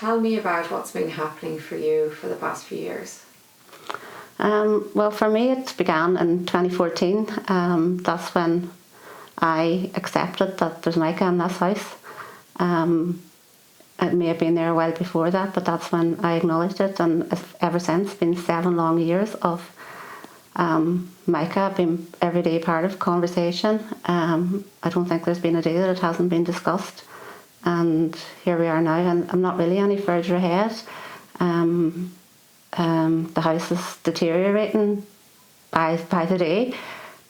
Tell me about what's been happening for you for the past few years. Well, for me, it began in 2014. That's when I accepted that there's MICA in this house. It may have been there a while before that, but that's when I acknowledged it, and ever since, it's been 7 long years of MICA being everyday part of conversation. I don't think there's been a day that it hasn't been discussed, and here we are now, and I'm not really any further ahead. The house is deteriorating by the day,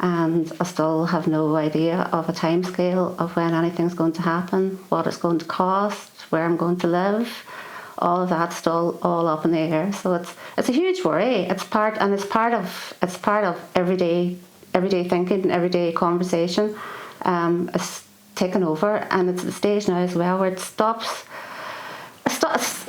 and I still have no idea of a timescale of when anything's going to happen, what it's going to cost, where I'm going to live. All of that's still all up in the air. So it's a huge worry. It's part of everyday thinking and everyday conversation. It's taken over, and it's at the stage now as well where it's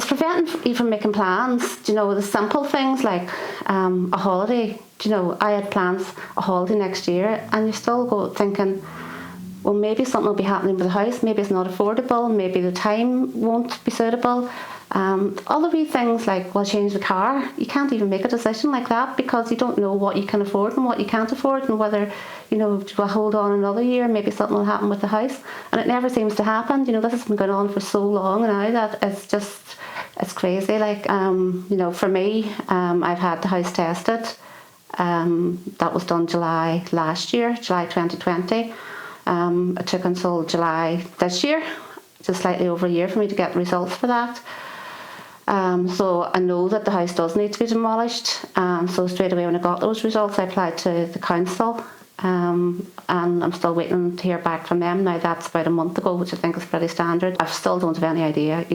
preventing you from making plans. The simple things like a holiday. I had plans a holiday next year, and you still go thinking, well, maybe something will be happening with the house, maybe it's not affordable, maybe the time won't be suitable. All the wee things like, well, change the car. You can't even make a decision like that because you don't know what you can afford and what you can't afford, and whether, we'll hold on another year, maybe something will happen with the house. And it never seems to happen. This has been going on for so long now that it's crazy. Like, for me, I've had the house tested. That was done July last year, July 2020. It took until July this year, just slightly over a year, for me to get the results for that. So I know that the house does need to be demolished. So straight away when I got those results, I applied to the council, and I'm still waiting to hear back from them. Now, that's about a month ago, which I think is pretty standard. I still don't have any idea,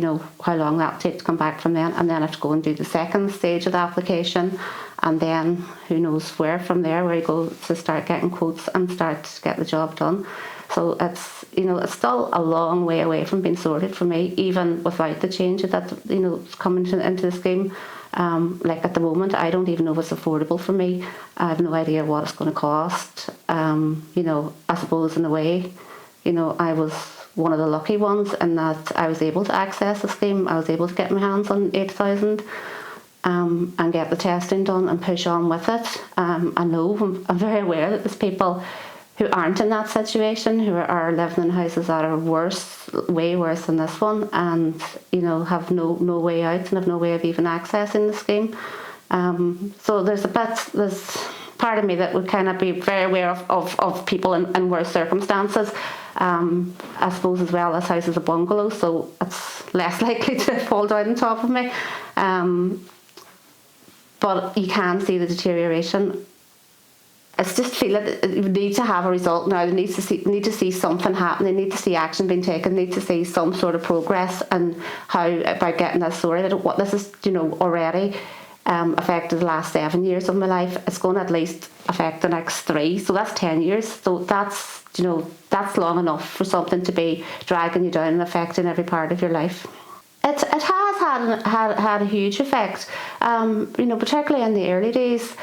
how long that will take to come back from them, and then I have to go and do the second stage of the application, and then who knows where from there, where you go to start getting quotes and start to get the job done. So it's still a long way away from being sorted for me, even without the change that coming into the scheme. Like at the moment, I don't even know if it's affordable for me. I have no idea what it's going to cost. I suppose in a way, I was one of the lucky ones in that I was able to access the scheme. I was able to get my hands on 8,000 and get the testing done and push on with it. I know, I'm very aware that there's people who aren't in that situation, who are living in houses that are worse, way worse than this one, and have no way out and have no way of even accessing the scheme. So there's part of me that would kind of be very aware of people in worse circumstances. I suppose as well, this house is a bungalow, so it's less likely to fall down on top of me. But you can see the deterioration. I just feel that you need to have a result now. They need to see something happen. They need to see action being taken. They need to see some sort of progress and how about getting this sorted. What this is, already affected the last 7 years of my life. It's going to at least affect the next 3. So that's 10 years. So that's long enough for something to be dragging you down and affecting every part of your life. It has had a huge effect. Particularly in the early days.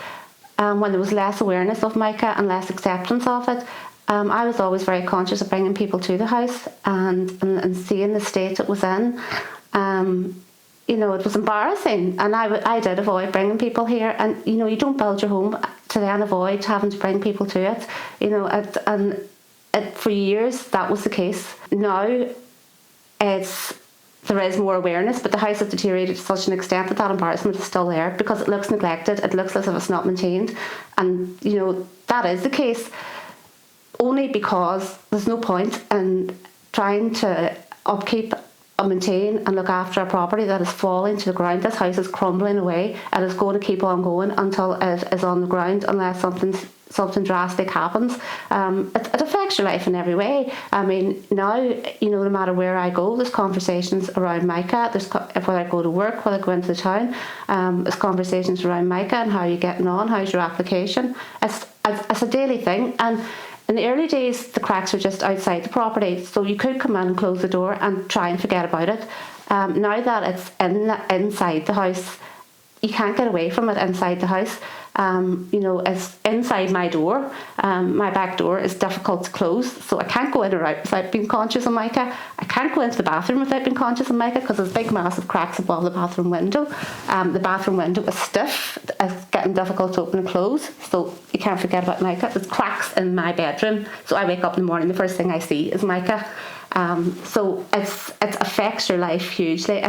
When there was less awareness of MICA and less acceptance of it, I was always very conscious of bringing people to the house and seeing the state it was in. It was embarrassing, and I did avoid bringing people here. And you don't build your home to then avoid having to bring people to it. For years that was the case. Now there is more awareness, but the house has deteriorated to such an extent that embarrassment is still there because it looks neglected. It looks as if it's not maintained, and that is the case only because there's no point in trying to upkeep and maintain and look after a property that is falling to the ground. This house is crumbling away, and it's going to keep on going until it is on the ground, unless something drastic happens. It affects your life in every way. I mean, now, no matter where I go, there's conversations around MICA. Whether I go to work, whether I go into the town, there's conversations around MICA and how you're getting on, how's your application. It's a daily thing. And in the early days, the cracks were just outside the property, so you could come in and close the door and try and forget about it. Now that it's inside the house, you can't get away from it inside the house. It's inside my door. My back door is difficult to close, so I can't go in or out without being conscious of MICA. I can't go into the bathroom without being conscious of MICA because there's big massive cracks above the bathroom window. The bathroom window is stiff. It's getting difficult to open and close, so you can't forget about MICA. There's cracks in my bedroom, so I wake up in the morning, the first thing I see is MICA. So it affects your life hugely.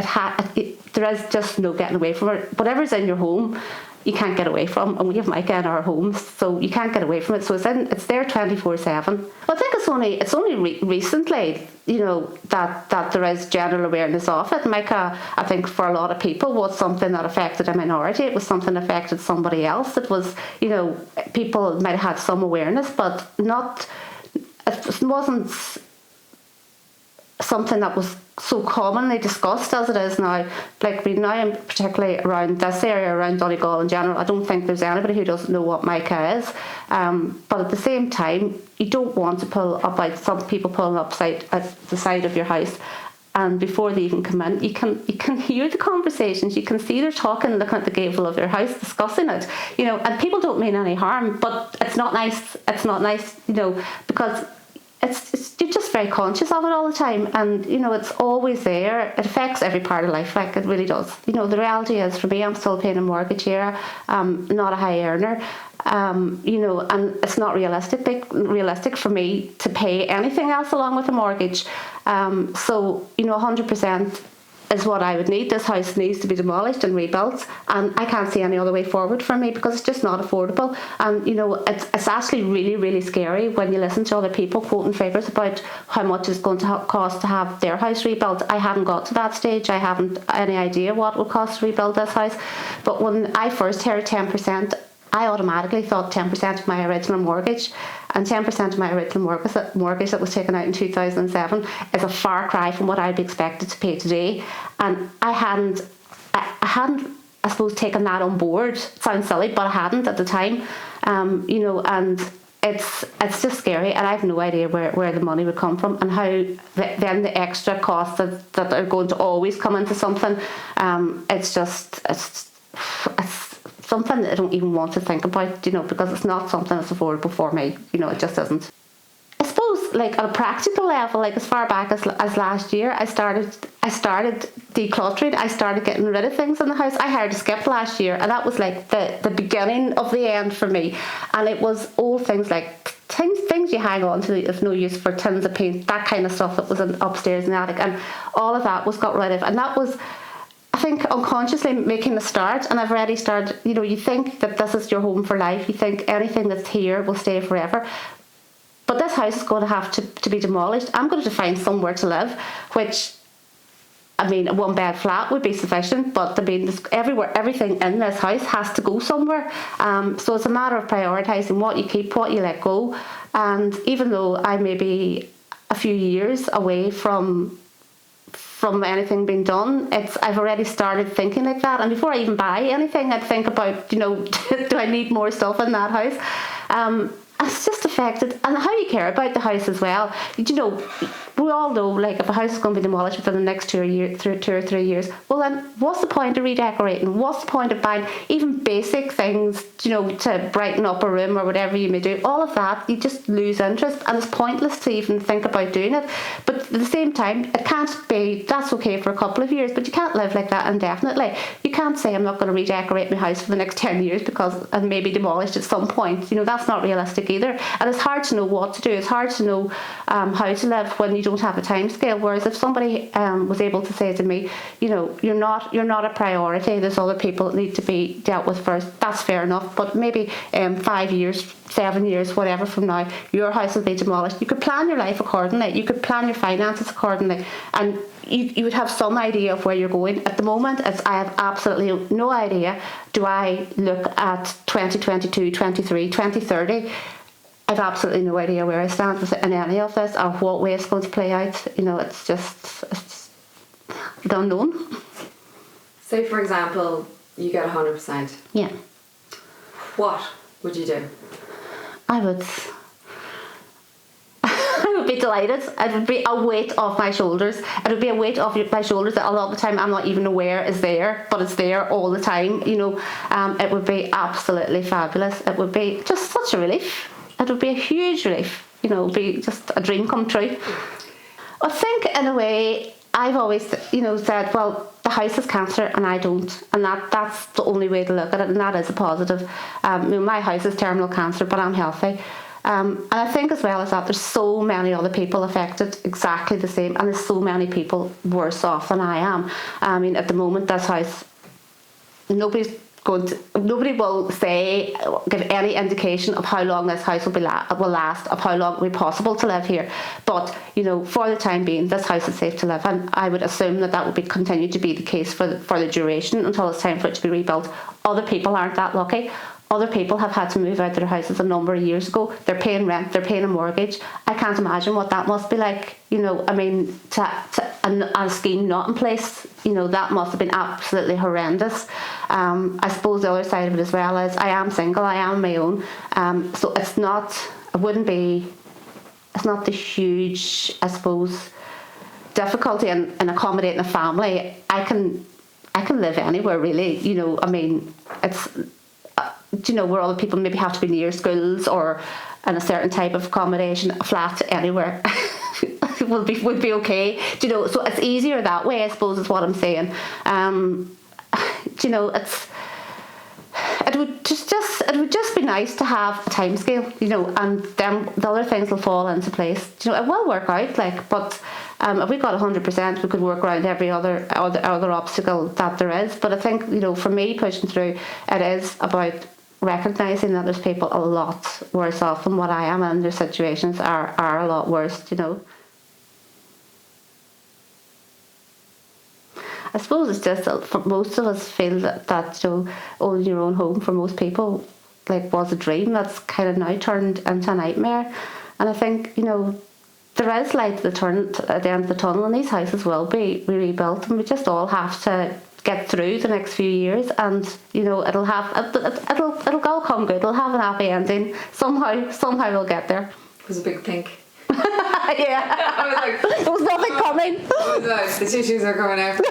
There is just no getting away from it. Whatever's in your home, you can't get away from, and we have MICA in our homes, so you can't get away from it. So it's there 24/7. Well, I think it's only recently, that there is general awareness of it. MICA, I think, for a lot of people, was something that affected a minority. It was something that affected somebody else. It was, people might have had some awareness, but not. It wasn't something that was so commonly discussed as it is now. Like now, particularly around this area, around Donegal in general, I don't think there's anybody who doesn't know what MICA is. But at the same time, you don't want to pull up out some people pulling up at the side of your house. And before they even come in, you can hear the conversations. You can see they're talking, looking at the gable of their house, discussing it. And people don't mean any harm, but it's not nice. It's not nice, because you're just very conscious of it all the time, and it's always there. It affects every part of life, like it really does. The reality is, for me, I'm still paying a mortgage here. I'm not a high earner, and it's not realistic for me to pay anything else along with a mortgage. So 100% is what I would need. This house needs to be demolished and rebuilt, and I can't see any other way forward for me because it's just not affordable. And it's actually really, really scary when you listen to other people quoting figures about how much it's going to cost to have their house rebuilt. I haven't got to that stage. I haven't any idea what it would cost to rebuild this house. But when I first heard 10%, I automatically thought 10% of my original mortgage, and 10% of my original mortgage that was taken out in 2007 is a far cry from what I'd be expected to pay today. And I hadn't, I suppose, taken that on board. It sounds silly, but I hadn't at the time. And it's just scary, and I have no idea where the money would come from, and how then the extra costs that are going to always come into something. It's something that I don't even want to think about, because it's not something that's affordable for me. It just isn't. I suppose, like, on a practical level, like as far back as last year, I started decluttering. I started getting rid of things in the house. I hired a skip last year, and that was like the beginning of the end for me. And it was old things like things you hang on to of no use, for tins of paint, that kind of stuff that was upstairs in the attic, and all of that was got rid of. And that was, I think, unconsciously making the start. And I've already started, you think that this is your home for life. You think anything that's here will stay forever. But this house is going to have to be demolished. I'm going to find somewhere to live, which, a 1-bed flat would be sufficient. But everything in this house has to go somewhere. So it's a matter of prioritising what you keep, what you let go. And even though I may be a few years away from anything being done, I've already started thinking like that. And before I even buy anything, I'd think about, do I need more stuff in that house? It's just affected, and how you care about the house as well. We all know, like, if a house is going to be demolished within the next 2 or 3 years, well then, what's the point of redecorating? What's the point of buying even basic things, to brighten up a room or whatever you may do? All of that, you just lose interest, and it's pointless to even think about doing it. But at the same time, it can't be, that's okay for a couple of years, but you can't live like that indefinitely. You can't say, I'm not going to redecorate my house for the next 10 years because it may be demolished at some point. That's not realistic either. And it's hard to know what to do. It's hard to know how to live when you don't have a time scale. Whereas if somebody was able to say to me, you're not a priority, there's other people that need to be dealt with first, that's fair enough. But maybe 5 years, 7 years, whatever from now, your house will be demolished. You could plan your life accordingly. You could plan your finances accordingly, and you would have some idea of where you're going. At the moment, I have absolutely no idea. Do I look at 2022, 23, 2030? I've absolutely no idea where I stand in any of this, or what way it's going to play out. It's the unknown. Say, for example, you get 100%. Yeah. What would you do? I would would be delighted. It would be a weight off my shoulders. It would be a weight off my shoulders that a lot of the time I'm not even aware is there, but it's there all the time. It would be absolutely fabulous. It would be just such a relief. It would be a huge relief. It would be just a dream come true. I think in a way I've always, said, well, the house has cancer and I don't, and that's the only way to look at it, and that is a positive. My house is terminal cancer, but I'm healthy. And I think as well as that, there's so many other people affected exactly the same, and there's so many people worse off than I am. I mean, at the moment, this house, nobody will give any indication of how long this house will last, of how long it will be possible to live here. But for the time being, this house is safe to live, and I would assume that will continue to be the case for the duration until it's time for it to be rebuilt. Other people aren't that lucky. Other people have had to move out of their houses a number of years ago. They're paying rent, they're paying a mortgage. I can't imagine what that must be like. A scheme not in place, that must have been absolutely horrendous. I suppose the other side of it as well is I am single, I am my own. So it's not the huge, I suppose, difficulty in accommodating a family. I can live anywhere really, it's, where other people maybe have to be near schools or in a certain type of accommodation, a flat anywhere would be okay. So it's easier that way, I suppose, is what I'm saying. It would just be nice to have a timescale, and then the other things will fall into place. It will work out, but if we got 100%, we could work around every other obstacle that there is. But I think, for me pushing through, it is about recognising that there's people a lot worse off than what I am, and their situations are a lot worse. I suppose it's just that for most of us feel that owning your own home for most people was a dream that's kind of now turned into a nightmare. And I think there is light at the end of the tunnel, and these houses will be rebuilt, and we just all have to get through the next few years, and it'll all come good. It'll have an happy ending somehow we'll get there. It was a big think. Yeah. I was like, there was nothing coming. The tissues are coming out.